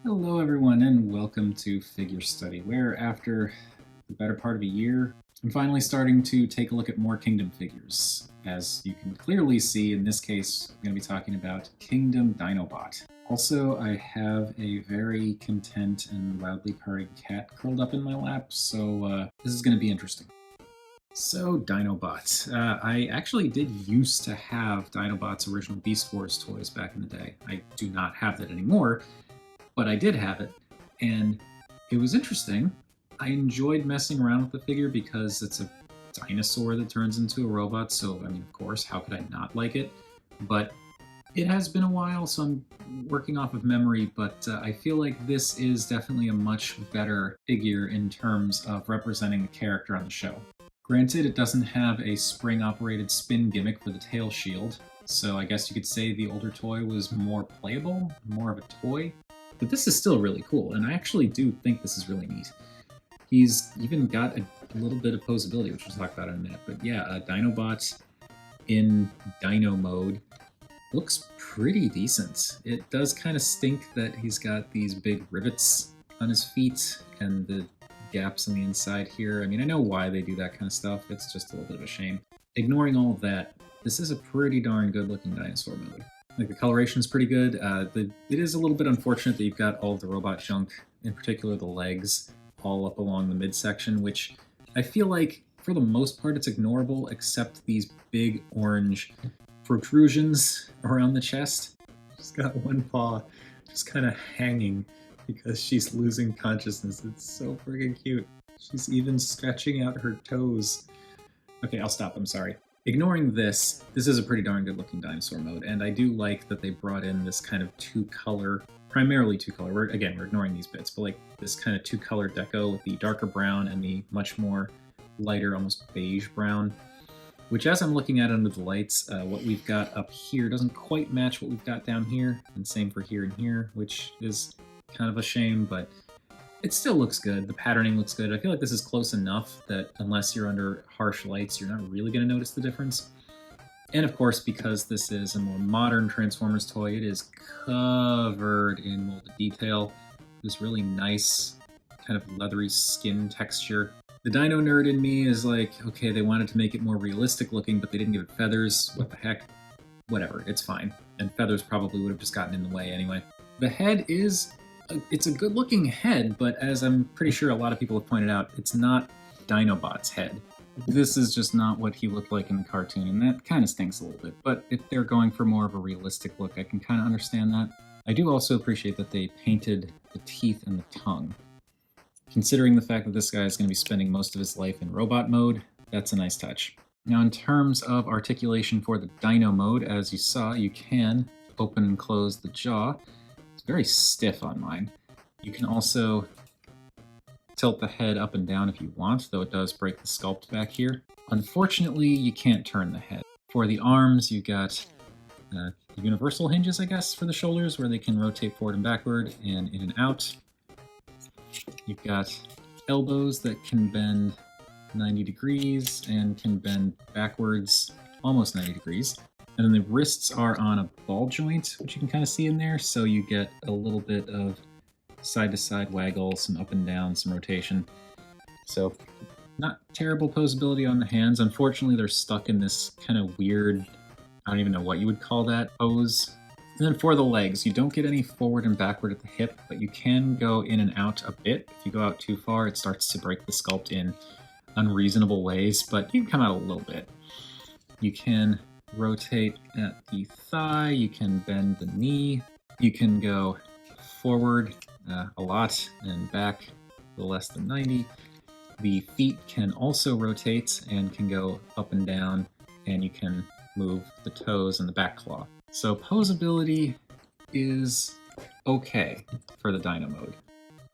Hello everyone and welcome to Figure Study, where after the better part of a year, I'm finally starting to take a look at more Kingdom figures. As you can clearly see, in this case, I'm going to be talking about Kingdom Dinobot. Also, I have a very content and loudly purring cat curled up in my lap, so this is going to be interesting. So, Dinobot. I actually did used to have Dinobot's original Beast Wars toys back in the day. I do not have that anymore, but I did have it, and it was interesting. I enjoyed messing around with the figure because it's a dinosaur that turns into a robot, so I mean, of course, how could I not like it? But it has been a while, so I'm working off of memory, but I feel like this is definitely a much better figure in terms of representing the character on the show. Granted, it doesn't have a spring-operated spin gimmick for the tail shield, so I guess you could say the older toy was more playable, more of a toy. But this is still really cool, and I actually do think this is really neat. He's even got a little bit of posability, which we'll talk about in a minute. But yeah, Dinobot in Dino mode looks pretty decent. It does kind of stink that he's got these big rivets on his feet and the gaps on the inside here. I mean, I know why they do that kind of stuff. It's just a little bit of a shame. Ignoring all of that, this is a pretty darn good looking dinosaur mode. Like, the coloration is pretty good. It is a little bit unfortunate that you've got all of the robot junk, in particular the legs, all up along the midsection, which I feel like for the most part it's ignorable, except these big orange protrusions around the chest. She's got one paw just kind of hanging because she's losing consciousness. It's so friggin' cute. She's even stretching out her toes. Okay, I'll stop. I'm sorry. Ignoring this is a pretty darn good looking dinosaur mode, and I do like that they brought in this kind of two-color, primarily two-color, we're ignoring these bits, but like this kind of two-color deco with the darker brown and the much more lighter, almost beige brown, which as I'm looking at under the lights, what we've got up here doesn't quite match what we've got down here, and same for here and here, which is kind of a shame, but it still looks good. The patterning looks good. I feel like this is close enough that unless you're under harsh lights, you're not really going to notice the difference. And of course, because this is a more modern Transformers toy, it is covered in molded detail. This really nice kind of leathery skin texture. The dino nerd in me is like, okay, they wanted to make it more realistic looking, but they didn't give it feathers. What the heck? Whatever, it's fine. And feathers probably would have just gotten in the way anyway. The head is it's a good looking head, but as I'm pretty sure a lot of people have pointed out, it's not Dinobot's head. This is just not what he looked like in the cartoon, and that kind of stinks a little bit. But if they're going for more of a realistic look, I can kind of understand that. I do also appreciate that they painted the teeth and the tongue. Considering the fact that this guy is going to be spending most of his life in robot mode, that's a nice touch. Now, in terms of articulation for the Dino mode, as you saw, you can open and close the jaw. It's very stiff on mine. You can also tilt the head up and down if you want, though it does break the sculpt back here. Unfortunately, you can't turn the head. For the arms, you got universal hinges, I guess, for the shoulders, where they can rotate forward and backward and in and out. You've got elbows that can bend 90 degrees and can bend backwards almost 90 degrees. And then the wrists are on a ball joint, which you can kind of see in there, so you get a little bit of side-to-side waggle, some up and down, some rotation. So not terrible posability on the hands. Unfortunately, they're stuck in this kind of weird, I don't even know what you would call that pose. And then for the legs, you don't get any forward and backward at the hip, but you can go in and out a bit. If you go out too far, it starts to break the sculpt in unreasonable ways, but you can come out a little bit. You can rotate at the thigh, you can bend the knee, you can go forward a lot and back a little less than 90. The feet can also rotate and can go up and down, and you can move the toes and the back claw. So posability is okay for the Dino mode.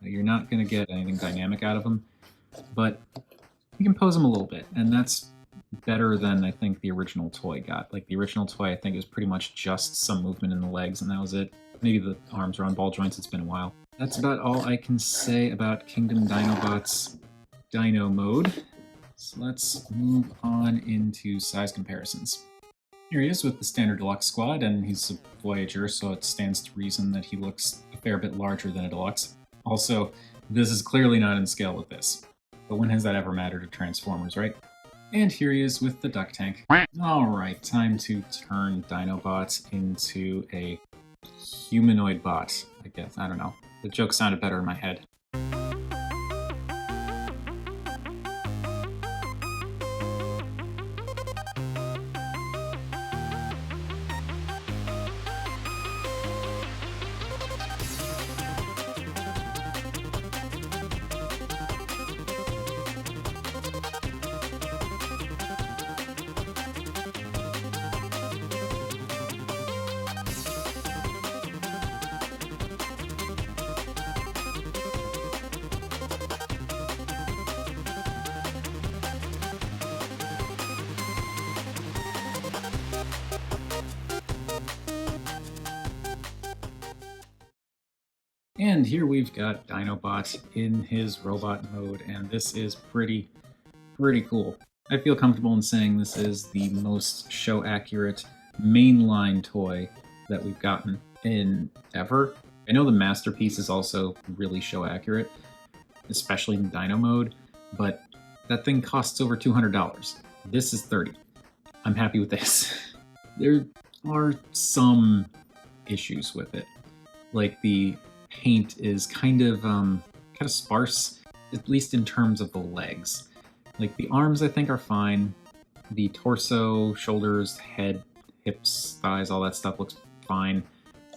You're not going to get anything dynamic out of them, but you can pose them a little bit, and that's better than I think the original toy got. Like, the original toy, I think, is pretty much just some movement in the legs, and that was it. Maybe the arms are on ball joints. It's been a while. That's about all I can say about Kingdom Dinobot's Dino mode. So let's move on into size comparisons. Here he is with the standard deluxe squad, and he's a Voyager, so it stands to reason that he looks a fair bit larger than a deluxe. Also, this is clearly not in scale with this. But when has that ever mattered to Transformers, right? And here he is with the duck tank. Alright, time to turn Dinobot into a humanoid bot, I guess. I don't know. The joke sounded better in my head. And here we've got Dinobot in his robot mode, and this is pretty cool. I feel comfortable in saying this is the most show-accurate mainline toy that we've gotten in ever. I know the Masterpiece is also really show-accurate, especially in Dino mode, but that thing costs over $200. This is $30. I'm happy with this. There are some issues with it, like the paint is kind of sparse, at least in terms of the legs. Like the arms I think are fine. The torso, shoulders, head, hips, thighs, all that stuff looks fine.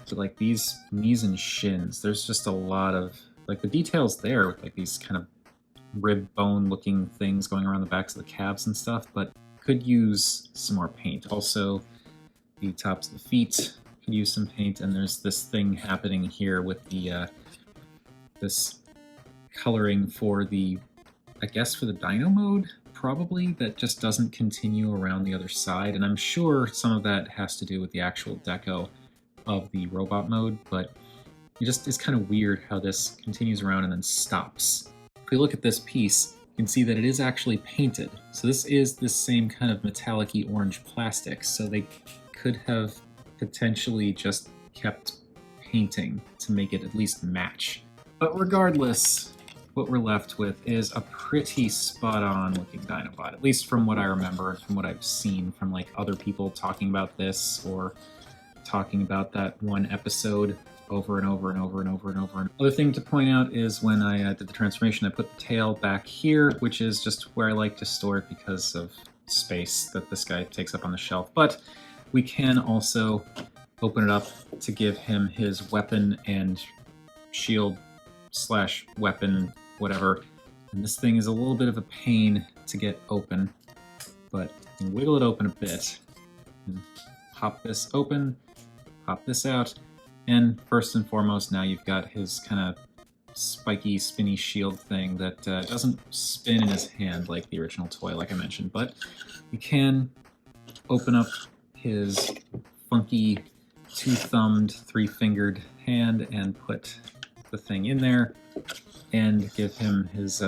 But like these knees and shins, there's just a lot of, like the details there with like these kind of rib bone looking things going around the backs of the calves and stuff, but could use some more paint. Also, the tops of the feet could use some paint, and there's this thing happening here with the this coloring for the, I guess for the Dino mode, probably, that just doesn't continue around the other side, and I'm sure some of that has to do with the actual deco of the robot mode, but it just is kind of weird how this continues around and then stops. If we look at this piece, you can see that it is actually painted. So this is this same kind of metallic-y orange plastic, so they could have potentially just kept painting to make it at least match. But regardless, what we're left with is a pretty spot-on looking Dinobot, at least from what I remember and from what I've seen from like other people talking about this or talking about that one episode over and over and over and over and over. Other thing to point out is when I did the transformation, I put the tail back here, which is just where I like to store it because of space that this guy takes up on the shelf. But we can also open it up to give him his weapon and shield slash weapon, whatever. And this thing is a little bit of a pain to get open, but you can wiggle it open a bit and pop this open, pop this out, and first and foremost, now you've got his kind of spiky, spinny shield thing that doesn't spin in his hand like the original toy, like I mentioned, but you can open up his funky two-thumbed, three-fingered hand and put the thing in there and give him his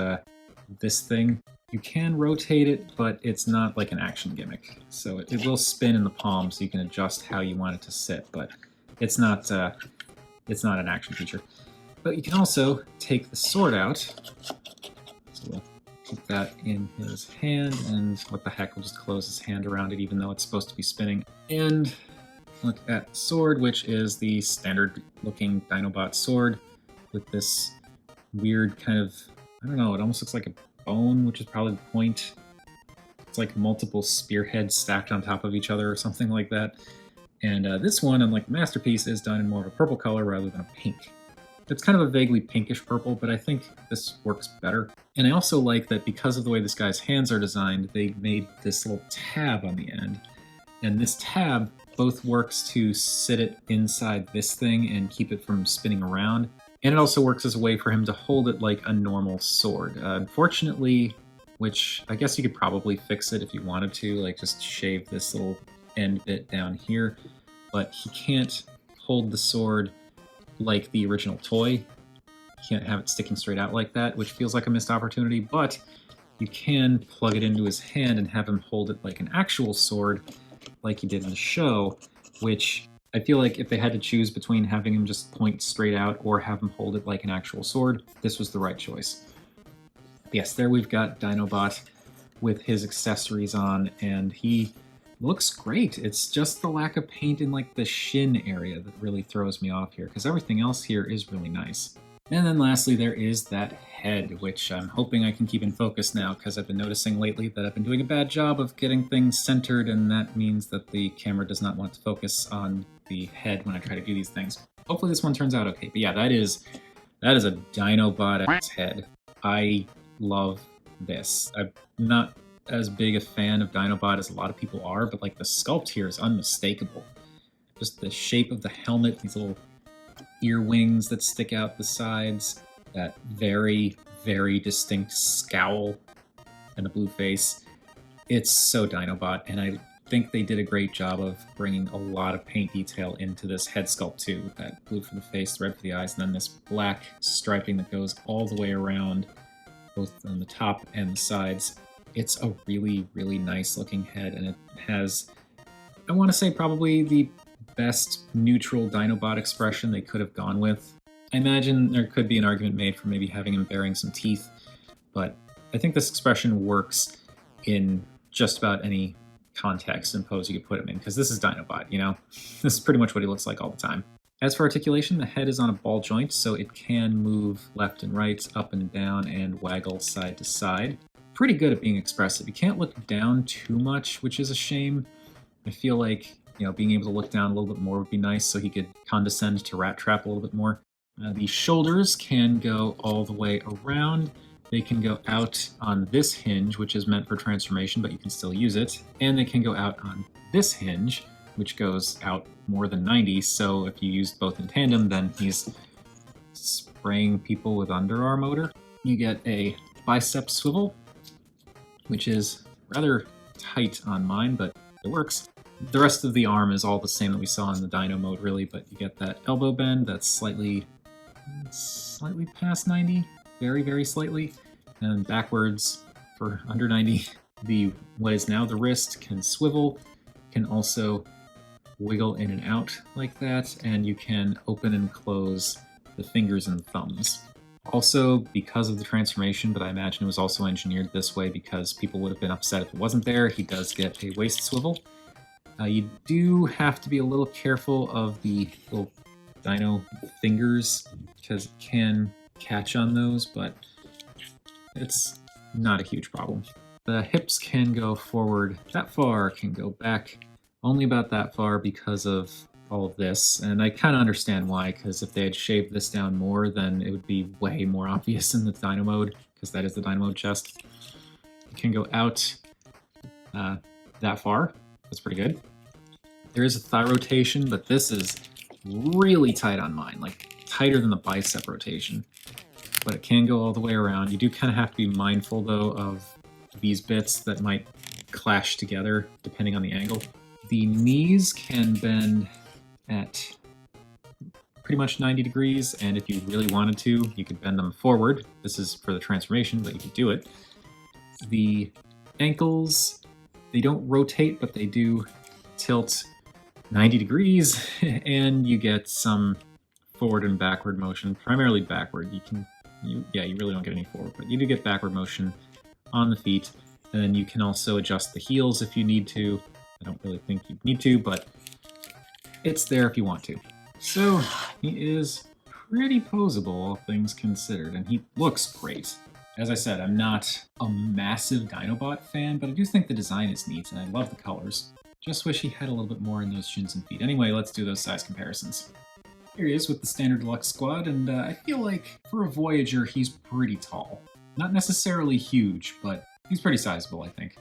this thing. You can rotate it, but it's not like an action gimmick. So it will spin in the palm, so you can adjust how you want it to sit, but it's not an action feature. But you can also take the sword out. So we'll keep that in his hand, and what the heck, we'll just close his hand around it, even though it's supposed to be spinning. And look at the sword, which is the standard-looking Dinobot sword with this weird kind of, I don't know, it almost looks like a bone, which is probably the point. It's like multiple spearheads stacked on top of each other or something like that. And this one, unlike the Masterpiece, is done in more of a purple color rather than a pink. It's kind of a vaguely pinkish purple, but I think this works better. And I also like that because of the way this guy's hands are designed, they made this little tab on the end. And this tab both works to sit it inside this thing and keep it from spinning around, and it also works as a way for him to hold it like a normal sword. Unfortunately, which I guess you could probably fix it if you wanted to, like just shave this little end bit down here, but he can't hold the sword like the original toy. You can't have it sticking straight out like that, which feels like a missed opportunity, but you can plug it into his hand and have him hold it like an actual sword, like he did in the show, which I feel like if they had to choose between having him just point straight out or have him hold it like an actual sword, this was the right choice. Yes, there we've got Dinobot with his accessories on, and he looks great. It's just the lack of paint in like the shin area that really throws me off here, because everything else here is really nice. And then lastly, there is that head, which I'm hoping I can keep in focus now, because I've been noticing lately that I've been doing a bad job of getting things centered, and that means that the camera does not want to focus on the head when I try to do these things. Hopefully this one turns out okay. But yeah, that is a Dinobot head. I love this. I'm not as big a fan of Dinobot as a lot of people are, but like the sculpt here is unmistakable. Just the shape of the helmet, these little ear wings that stick out the sides, that very, very distinct scowl, and the blue face. It's so Dinobot, and I think they did a great job of bringing a lot of paint detail into this head sculpt too, with that blue for the face, red for the eyes, and then this black striping that goes all the way around, both on the top and the sides. It's a really, really nice looking head, and it has, I want to say, probably the best neutral Dinobot expression they could have gone with. I imagine there could be an argument made for maybe having him bearing some teeth, but I think this expression works in just about any context and pose you could put him in, because this is Dinobot, you know? This is pretty much what he looks like all the time. As for articulation, the head is on a ball joint, so it can move left and right, up and down, and waggle side to side. Pretty good at being expressive. You can't look down too much, which is a shame. I feel like, you know, being able to look down a little bit more would be nice, so he could condescend to rat trap a little bit more. The shoulders can go all the way around. They can go out on this hinge, which is meant for transformation, but you can still use it. And they can go out on this hinge, which goes out more than 90, so if you used both in tandem, then he's spraying people with underarm motor. You get a bicep swivel, which is rather tight on mine, but it works. The rest of the arm is all the same that we saw in the Dino mode, really, but you get that elbow bend that's slightly past 90, very, very slightly, and backwards for under 90. What is now the wrist can swivel, can also wiggle in and out like that, and you can open and close the fingers and thumbs. Also, because of the transformation, but I imagine it was also engineered this way because people would have been upset if it wasn't there, he does get a waist swivel. You do have to be a little careful of the little dino fingers, because it can catch on those, but it's not a huge problem. The hips can go forward that far, can go back only about that far because of all of this, and I kind of understand why, because if they had shaved this down more, then it would be way more obvious in the Dino mode, because that is the Dino mode chest. It can go out that far. That's pretty good. There is a thigh rotation, but this is really tight on mine, like tighter than the bicep rotation. But it can go all the way around. You do kind of have to be mindful, though, of these bits that might clash together depending on the angle. The knees can bend at pretty much 90 degrees, and if you really wanted to, you could bend them forward. This is for the transformation, but you could do it. The ankles, they don't rotate, but they do tilt 90 degrees, and you get some forward and backward motion, primarily backward. You really don't get any forward, but you do get backward motion on the feet, and then you can also adjust the heels if you need to. I don't really think you need to, but it's there if you want to. So he is pretty poseable, all things considered, and he looks great. As I said, I'm not a massive Dinobot fan, but I do think the design is neat, and I love the colors. Just wish he had a little bit more in those shins and feet. Anyway, let's do those size comparisons. Here he is with the standard deluxe squad, and I feel like for a Voyager, he's pretty tall. Not necessarily huge, but he's pretty sizable, I think.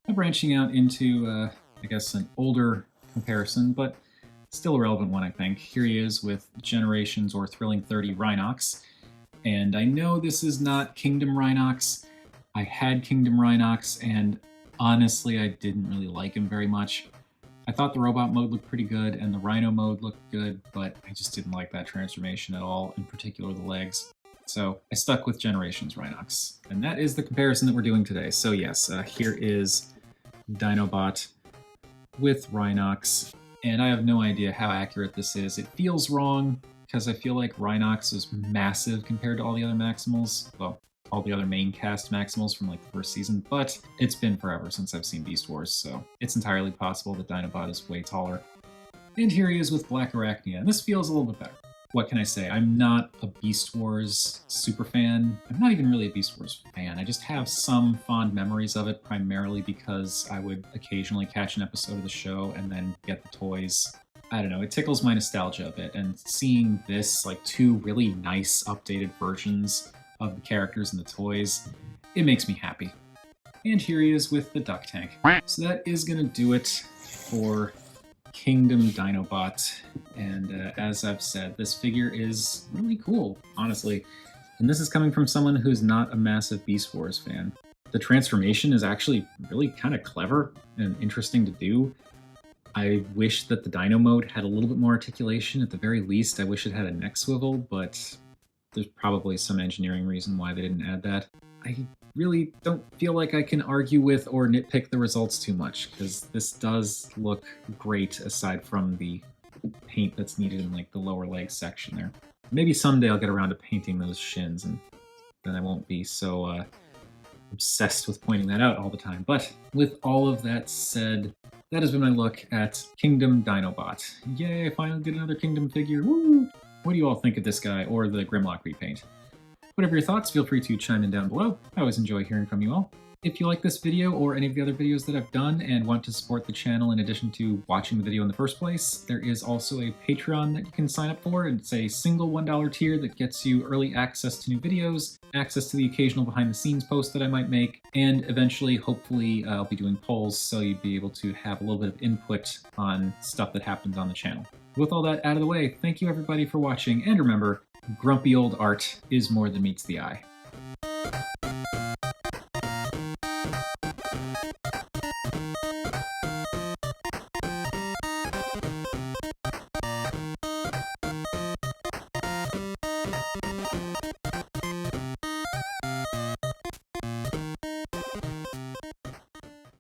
I'm branching out into, I guess, an older comparison, but still a relevant one, I think. Here he is with Generations or Thrilling 30 Rhinox, and I know this is not Kingdom Rhinox. I had Kingdom Rhinox, and honestly, I didn't really like him very much. I thought the robot mode looked pretty good, and the Rhino mode looked good, but I just didn't like that transformation at all, in particular the legs. So I stuck with Generations Rhinox, and that is the comparison that we're doing today. So yes, here is Dinobot with Rhinox, and I have no idea how accurate this is. It feels wrong, because I feel like Rhinox is massive compared to all the other Maximals. Well, all the other main cast Maximals from like the first season, but it's been forever since I've seen Beast Wars, so it's entirely possible that Dinobot is way taller. And here he is with Black Arachnia, and this feels a little bit better. What can I say? I'm not a Beast Wars super fan. I'm not even really a Beast Wars fan. I just have some fond memories of it, primarily because I would occasionally catch an episode of the show and then get the toys. I don't know, it tickles my nostalgia a bit, and seeing this, like, two really nice updated versions of the characters and the toys, it makes me happy. And here he is with the Duck Tank. So that is gonna do it for Kingdom Dinobot, and as I've said, this figure is really cool, honestly. And this is coming from someone who's not a massive Beast Wars fan. The transformation is actually really kind of clever and interesting to do. I wish that the Dino mode had a little bit more articulation. At the very least, I wish it had a neck swivel, but there's probably some engineering reason why they didn't add that. I really don't feel like I can argue with or nitpick the results too much, because this does look great aside from the paint that's needed in like the lower leg section there. Maybe someday I'll get around to painting those shins, and then I won't be so obsessed with pointing that out all the time. But with all of that said, that has been my look at Kingdom Dinobot. Yay, I finally did another Kingdom figure, woo! What do you all think of this guy, or the Grimlock repaint? Whatever your thoughts, feel free to chime in down below. I always enjoy hearing from you all. If you like this video or any of the other videos that I've done and want to support the channel in addition to watching the video in the first place, there is also a Patreon that you can sign up for. It's a single $1 tier that gets you early access to new videos, access to the occasional behind-the-scenes post that I might make, and eventually, hopefully, I'll be doing polls so you'd be able to have a little bit of input on stuff that happens on the channel. With all that out of the way, thank you everybody for watching, and remember, grumpy old art is more than meets the eye.